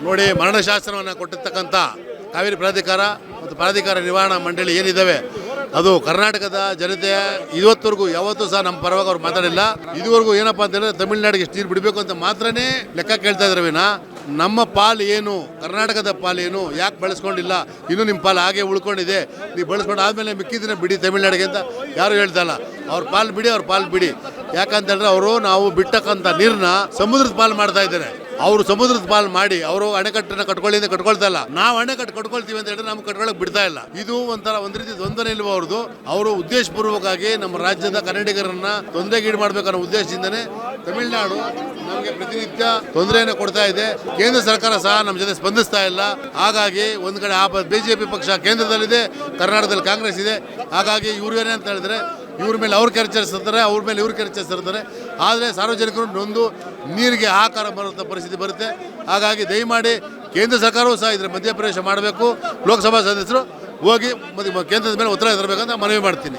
ನೋಡಿ, ಮರಣಶಾಸನವನ್ನು ಕೊಟ್ಟಿರ್ತಕ್ಕಂಥ ಕಾವೇರಿ ಪ್ರಾಧಿಕಾರ ಮತ್ತು ಪ್ರಾಧಿಕಾರ ನಿರ್ವಹಣಾ ಮಂಡಳಿ ಏನಿದ್ದಾವೆ ಅದು ಕರ್ನಾಟಕದ ಜನತೆಯ ಇವತ್ತವರೆಗೂ ಯಾವತ್ತೂ ಸಹ ನಮ್ಮ ಪರವಾಗಿ ಅವ್ರು ಮಾತಾಡಿಲ್ಲ. ಇದುವರೆಗೂ ಏನಪ್ಪ ಅಂತಂದರೆ ತಮಿಳುನಾಡಿಗೆ ಎಷ್ಟು ನೀರು ಬಿಡಬೇಕು ಅಂತ ಮಾತ್ರನೇ ಲೆಕ್ಕ ಕೇಳ್ತಾ ಇದ್ದಾರೆ ವಿನ ನಮ್ಮ ಪಾಲು ಏನು, ಕರ್ನಾಟಕದ ಪಾಲು ಏನು, ಯಾಕೆ ಬಳಸ್ಕೊಂಡಿಲ್ಲ, ಇನ್ನೂ ನಿಮ್ಮ ಪಾಲು ಹಾಗೆ ಉಳ್ಕೊಂಡಿದೆ, ನೀವು ಬಳಸ್ಕೊಂಡು ಆದಮೇಲೆ ಮಿಕ್ಕಿದಿನ ಬಿಡಿ ತಮಿಳುನಾಡಿಗೆ ಅಂತ ಯಾರು ಹೇಳ್ತಾಯಿಲ್ಲ. ಅವ್ರ ಪಾಲು ಬಿಡಿ, ಅವ್ರ ಪಾಲು ಬಿಡಿ. ಯಾಕಂತಂದರೆ ಅವರು ನಾವು ಬಿಟ್ಟಕ್ಕಂಥ ನೀರನ್ನ ಸಮುದ್ರದ ಪಾಲು ಮಾಡ್ತಾ ಇದ್ದಾರೆ. ಅವರು ಸಮುದ್ರದ ಪಾಲು ಮಾಡಿ ಅವರು ಅಣೆಕಟ್ಟನ್ನು ಕಟ್ಕೊಳ್ಳಿ ಅಂತ ಕಟ್ಕೊಳ್ತಾ ಇಲ್ಲ. ನಾವು ಅಣೆಕಟ್ಟು ಕಟ್ಕೊಳ್ತೀವಿ ಅಂತ ಹೇಳಿದ್ರೆ ನಮ್ಗೆ ಕಟ್ಕೊಳಕ್ ಬಿಡ್ತಾ ಇಲ್ಲ. ಇದು ಒಂದು ರೀತಿ ದ್ವಂದ್ವ ನಿಲುವು ಅವ್ರದ್ದು. ಅವರು ಉದ್ದೇಶಪೂರ್ವಕವಾಗಿ ನಮ್ಮ ರಾಜ್ಯದ ಕನ್ನಡಿಗರನ್ನ ತೊಂದರೆಗೀಡು ಮಾಡಬೇಕನ್ನೋ ಉದ್ದೇಶದಿಂದನೇ ತಮಿಳುನಾಡು ನಮಗೆ ಪ್ರತಿನಿತ್ಯ ತೊಂದರೆಯನ್ನು ಕೊಡ್ತಾ ಇದೆ. ಕೇಂದ್ರ ಸರ್ಕಾರ ಸಹ ನಮ್ಮ ಜೊತೆ ಸ್ಪಂದಿಸ್ತಾ ಇಲ್ಲ. ಹಾಗಾಗಿ ಒಂದು ಕಡೆ ಬಿಜೆಪಿ ಪಕ್ಷ ಕೇಂದ್ರದಲ್ಲಿದೆ, ಕರ್ನಾಟಕದಲ್ಲಿ ಕಾಂಗ್ರೆಸ್ ಇದೆ. ಹಾಗಾಗಿ ಇವ್ರೇನೇ ಅಂತ ಹೇಳಿದ್ರೆ ಇವ್ರ ಮೇಲೆ ಅವ್ರು ಕೆರಚಿರ್ತಾರೆ, ಅವ್ರ ಮೇಲೆ ಇವ್ರು ಕೆರಚಿರ್ತಾರೆ. ಆದರೆ ಸಾರ್ವಜನಿಕರು ನೊಂದು ನೀರಿಗೆ ಆಕಾರ ಬರುವಂಥ ಪರಿಸ್ಥಿತಿ ಬರುತ್ತೆ. ಹಾಗಾಗಿ ದಯಮಾಡಿ ಕೇಂದ್ರ ಸರ್ಕಾರವೂ ಸಹ ಇದರ ಮಧ್ಯಪ್ರವೇಶ ಮಾಡಬೇಕು. ಲೋಕಸಭಾ ಸದಸ್ಯರು ಹೋಗಿ ಕೇಂದ್ರದ ಮೇಲೆ ಒತ್ತಡ ತರಬೇಕಂತ ಮನವಿ ಮಾಡ್ತೀನಿ.